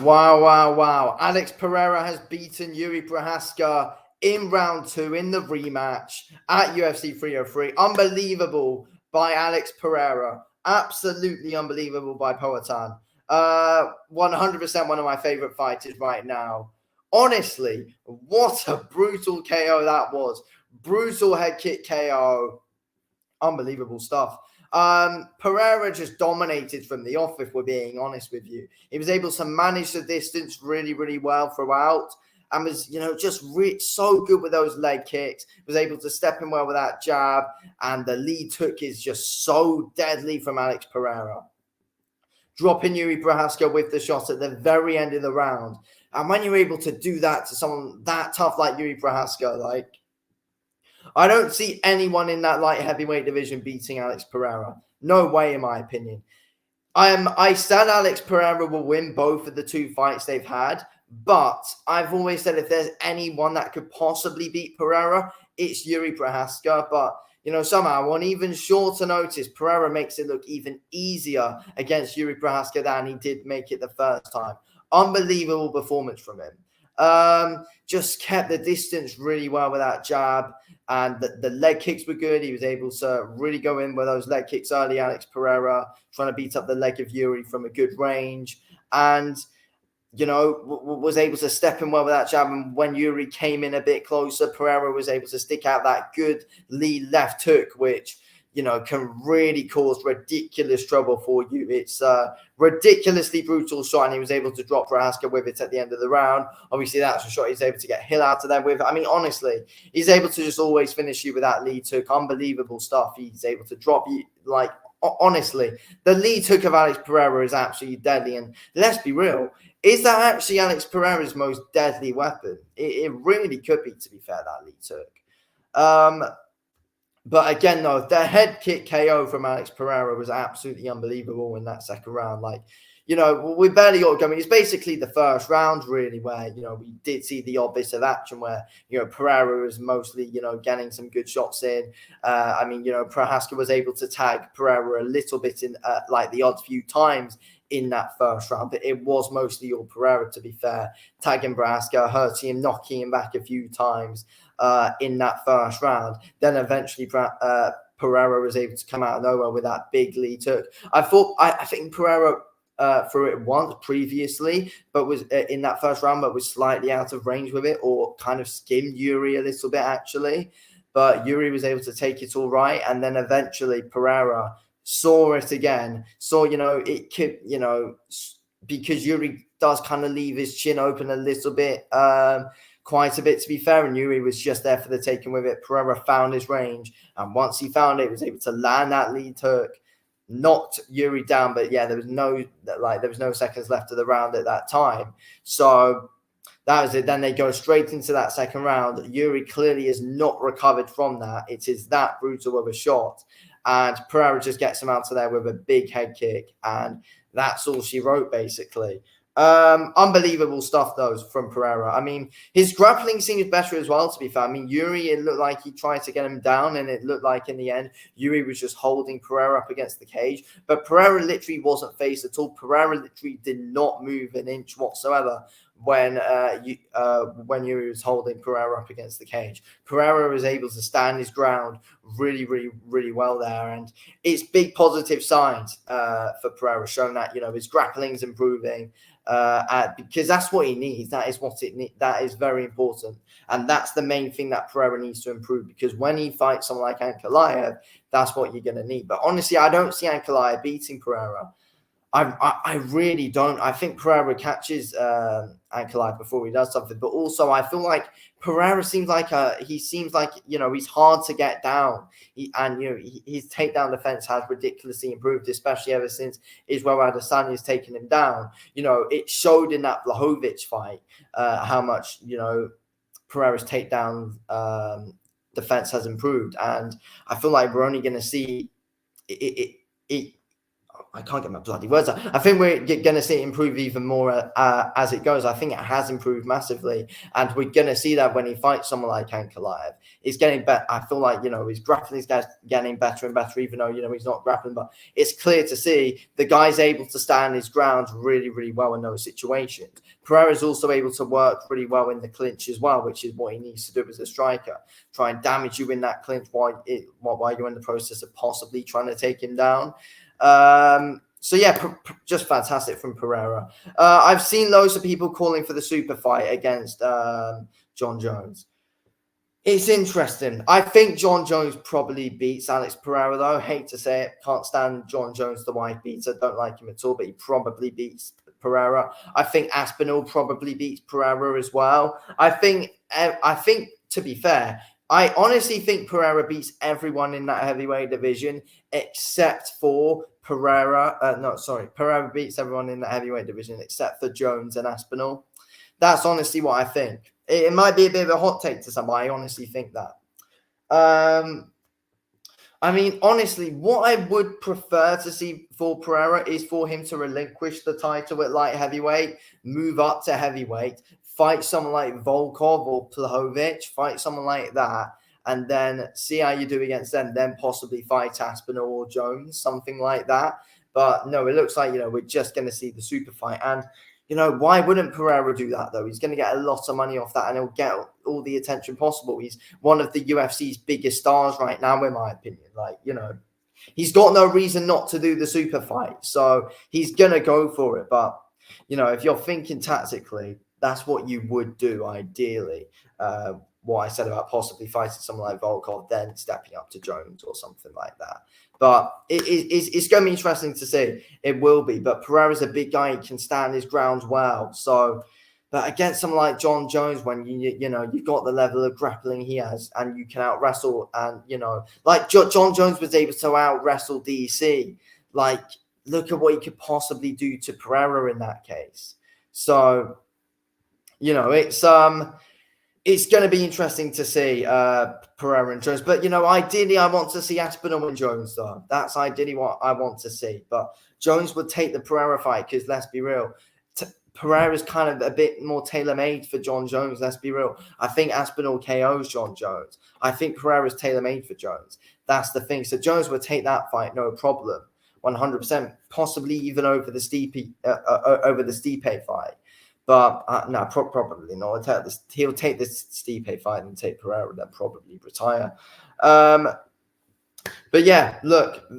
Wow, wow, wow. Alex Pereira has beaten Jiri Prochazka in round 2 in the rematch at UFC 303. Unbelievable by Alex Pereira. Absolutely unbelievable by POATAN. 100% one of my favorite fighters right now. Honestly, what a brutal KO that was. Brutal head kick KO. Unbelievable stuff. Pereira just dominated from the off, if we're being honest with you. He was able to manage the distance really, really well throughout and was, just so good with those leg kicks, was able to step in well with that jab, and the lead hook is just so deadly from Alex Pereira. Dropping Jiri Prochazka with the shot at the very end of the round. And when you're able to do that to someone that tough like Jiri Prochazka, I don't see anyone in that light heavyweight division beating Alex Pereira. No way, in my opinion. I said Alex Pereira will win both of the 2 fights they've had, but I've always said if there's anyone that could possibly beat Pereira, it's Jiri Prochazka. But somehow on even shorter notice, Pereira makes it look even easier against Jiri Prochazka than he did make it the first time. Unbelievable performance from him. Just kept the distance really well with that jab, and the leg kicks were good. He was able to really go in with those leg kicks early, Alex Pereira, trying to beat up the leg of Jiri from a good range, and was able to step in well with that jab. And when Jiri came in a bit closer, Pereira was able to stick out that good lead left hook, which can really cause ridiculous trouble for you. It's a ridiculously brutal shot, and he was able to drop Prochazka with it at the end of the round. Obviously, that's a shot he's able to get Hill out of there with. I mean, honestly, he's able to just always finish you with that lead hook. Unbelievable stuff. He's able to drop you, honestly, the lead hook of Alex Pereira is absolutely deadly. And let's be real, is that actually Alex Pereira's most deadly weapon? It really could be, to be fair, that lead hook. But again, though, the head kick KO from Alex Pereira was absolutely unbelievable in that second round. We barely got going. It's basically the first round, really, where, we did see the odd bit of action where, Pereira was mostly, getting some good shots in. Prochazka was able to tag Pereira a little bit in, the odd few times in that first round, but it was mostly all Pereira, to be fair, tagging Prochazka, hurting him, knocking him back a few times in that first round. Then eventually Pereira was able to come out of nowhere with that big lead hook. I think Pereira threw it once previously, but was in that first round, but was slightly out of range with it, or kind of skimmed Jiri a little bit, actually. But Jiri was able to take it all right, and then eventually Pereira saw it again. Saw, it could, because Jiri does kind of leave his chin open a little bit, quite a bit, to be fair, and Jiri was just there for the taking with it. Pereira found his range, and once he found it, was able to land that lead hook, knocked Jiri down. But yeah, there was no seconds left of the round at that time. So that was it. Then they go straight into that second round. Jiri clearly is not recovered from that. It is that brutal of a shot. And Pereira just gets him out of there with a big head kick. And that's all she wrote, basically. Unbelievable stuff, though, from Pereira. I mean, his grappling seems better as well, to be fair. I mean, Jiri, it looked like he tried to get him down, and it looked like in the end, Jiri was just holding Pereira up against the cage. But Pereira literally wasn't phased at all. Pereira literally did not move an inch whatsoever when Jiri was holding Pereira up against the cage. Pereira was able to stand his ground really, really, really well there. And it's big positive signs for Pereira, showing that, his grappling's improving. Because that's what he needs. That is that is very important, and that's the main thing that Pereira needs to improve. Because when he fights someone like Ankalaev, that's what you're going to need. But honestly, I don't see Ankalaev beating Pereira. I really don't. I think Pereira catches Ankalaev before he does something. But also, I feel like Pereira seems like he's hard to get down. His takedown defense has ridiculously improved, especially ever since Israel Adesanya has taken him down. It showed in that Blachowicz fight how much Pereira's takedown defense has improved, and I feel like we're only going to see it I can't get my bloody words out. I think we're going to see it improve even more as it goes. I think it has improved massively, and we're going to see that when he fights someone like Ankalaev. It's getting better. I feel like, his grappling is getting better and better, even though, he's not grappling. But it's clear to see the guy's able to stand his ground really, really well in those situations. Pereira's also able to work really well in the clinch as well, which is what he needs to do as a striker. Try and damage you in that clinch while you're in the process of possibly trying to take him down. So yeah, just fantastic from Pereira. I've seen loads of people calling for the super fight against John Jones. It's interesting. I think John Jones probably beats Alex Pereira, though. Hate to say it. Can't stand John Jones, the wife beater. Don't like him at all, but he probably beats Pereira. I think Aspinall probably beats Pereira as well. I think, to be fair, I honestly think Pereira beats everyone in that heavyweight division except for Pereira. Pereira beats everyone in the heavyweight division except for Jones and Aspinall. That's honestly what I think. It might be a bit of a hot take to some, but I honestly think that. I mean, honestly, what I would prefer to see for Pereira is for him to relinquish the title at light heavyweight, move up to heavyweight, fight someone like Volkov or Blachowicz, fight someone like that, and then see how you do against them, then possibly fight Aspinall or Jones, something like that. But no, it looks like, we're just going to see the super fight. And, why wouldn't Pereira do that, though? He's going to get a lot of money off that, and he'll get all the attention possible. He's one of the UFC's biggest stars right now, in my opinion. He's got no reason not to do the super fight. So he's going to go for it. But, if you're thinking tactically, that's what you would do, ideally. What I said about possibly fighting someone like Volkov, then stepping up to Jones or something like that. But it's going to be interesting to see. It will be. But Pereira's a big guy. He can stand his ground well. So, but against someone like John Jones, when you've got the level of grappling he has, and you can out wrestle, and like John Jones was able to out wrestle DC. Like, look at what he could possibly do to Pereira in that case. So, it's going to be interesting to see Pereira and Jones. But, ideally, I want to see Aspinall and Jones, though. That's ideally what I want to see. But Jones would take the Pereira fight because, let's be real, Pereira's kind of a bit more tailor-made for John Jones, let's be real. I think Aspinall KOs John Jones. I think Pereira's tailor-made for Jones. That's the thing. So Jones would take that fight, no problem, 100%, possibly even over the Stipe fight. But no, probably not. He'll take this Stipe fight and take Pereira, then probably retire. But yeah, look,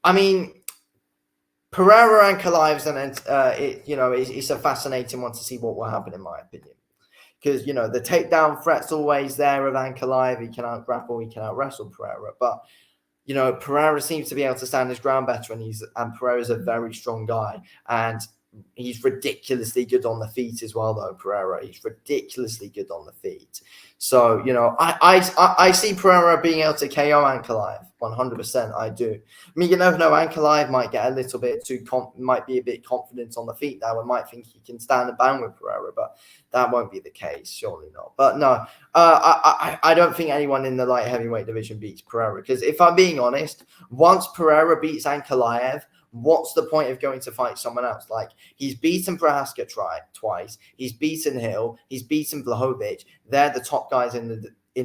I mean, Pereira and Ankalaev's, and it's a fascinating one to see what will happen, in my opinion. Because, the takedown threat's always there of Ankalaev. He can out-grapple, he can out-wrestle Pereira. But, Pereira seems to be able to stand his ground better, and Pereira's a very strong guy. And he's ridiculously good on the feet as well, though, Pereira. He's ridiculously good on the feet. So, I see Pereira being able to KO Ankalaev, 100%, I do. I mean, you never know, Ankalaev might get a little bit might be a bit confident on the feet now and might think he can stand and bang with Pereira, but that won't be the case, surely not. But no, I don't think anyone in the light heavyweight division beats Pereira, because if I'm being honest, once Pereira beats Ankalaev, what's the point of going to fight someone else? Like, he's beaten Prochazka twice. He's beaten Hill. He's beaten Blachowicz. They're the top guys in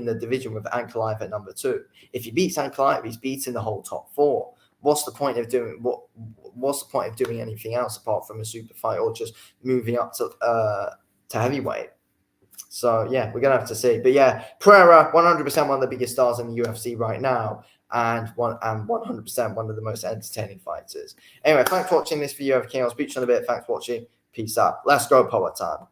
the division with Ankalaev at number 2. If he beats Ankalaev, he's beaten the whole top 4. What's the point of doing anything else apart from a super fight or just moving up to heavyweight? So yeah, we're gonna have to see. But yeah, Pereira, 100% one of the biggest stars in the UFC right now, and 100% one of the most entertaining fighters. Anyway, thanks for watching this video of King. I'll speak to you in a bit. Thanks for watching. Peace out. Let's go, POATAN.